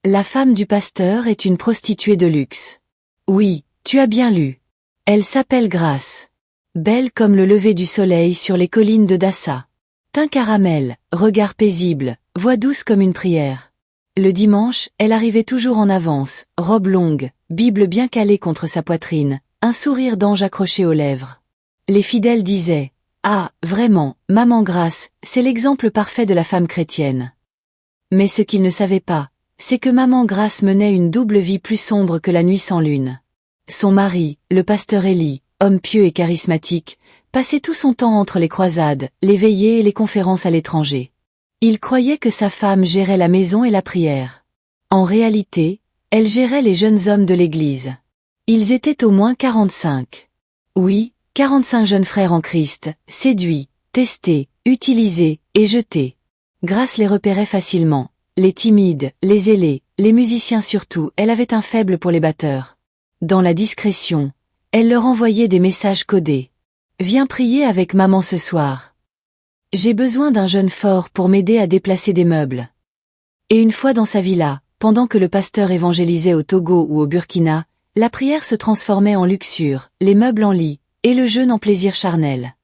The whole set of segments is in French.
La femme du pasteur est une prostituée de luxe. Oui, tu as bien lu. Elle s'appelle Grace. Belle comme le lever du soleil sur les collines de Dassa. Teint caramel, regard paisible, voix douce comme une prière. Le dimanche, elle arrivait toujours en avance, robe longue, Bible bien calée contre sa poitrine, un sourire d'ange accroché aux lèvres. Les fidèles disaient « Ah, vraiment, Maman Grace, c'est l'exemple parfait de la femme chrétienne. » Mais ce qu'ils ne savaient pas, c'est que Maman Grace menait une double vie plus sombre que la nuit sans lune. Son mari, le pasteur Élie, homme pieux et charismatique, passait tout son temps entre les croisades, les veillées et les conférences à l'étranger. Il croyait que sa femme gérait la maison et la prière. En réalité, elle gérait les jeunes hommes de l'église. Ils étaient au moins 45. Oui, 45 jeunes frères en Christ, séduits, testés, utilisés et jetés. Grace les repérait facilement. Les timides, les zélés, les musiciens surtout, elle avait un faible pour les batteurs. Dans la discrétion, elle leur envoyait des messages codés. « Viens prier avec maman ce soir. J'ai besoin d'un jeune fort pour m'aider à déplacer des meubles. » Et une fois dans sa villa, pendant que le pasteur évangélisait au Togo ou au Burkina, la prière se transformait en luxure, les meubles en lit, et le jeûne en plaisir charnel.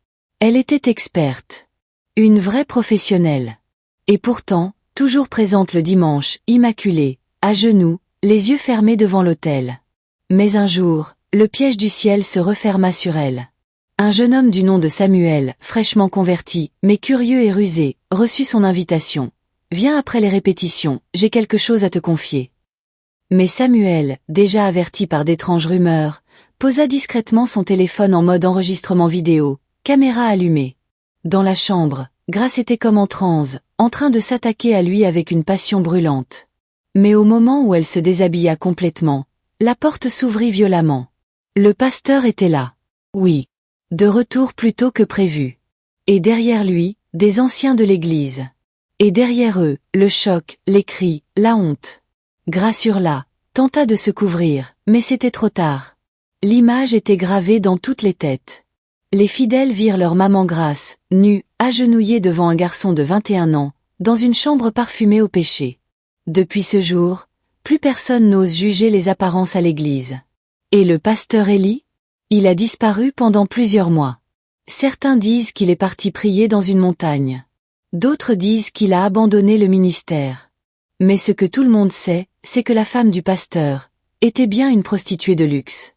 Elle était experte. Une vraie professionnelle. Et pourtant, toujours présente le dimanche, immaculée, à genoux, les yeux fermés devant l'autel. Mais un jour, le piège du ciel se referma sur elle. Un jeune homme du nom de Samuel, fraîchement converti, mais curieux et rusé, reçut son invitation. « Viens après les répétitions, j'ai quelque chose à te confier. » Mais Samuel, déjà averti par d'étranges rumeurs, posa discrètement son téléphone en mode enregistrement vidéo, caméra allumée. Dans la chambre, Grace était comme en transe, en train de s'attaquer à lui avec une passion brûlante. Mais au moment où elle se déshabilla complètement, la porte s'ouvrit violemment. Le pasteur était là. Oui. De retour plus tôt que prévu. Et derrière lui, des anciens de l'église. Et derrière eux, le choc, les cris, la honte. Grace hurla, tenta de se couvrir, mais c'était trop tard. L'image était gravée dans toutes les têtes. Les fidèles virent leur maman Grace, nue, agenouillée devant un garçon de 21 ans, dans une chambre parfumée au péché. Depuis ce jour, plus personne n'ose juger les apparences à l'église. Et le pasteur Élie? Il a disparu pendant plusieurs mois. Certains disent qu'il est parti prier dans une montagne. D'autres disent qu'il a abandonné le ministère. Mais ce que tout le monde sait, c'est que la femme du pasteur était bien une prostituée de luxe.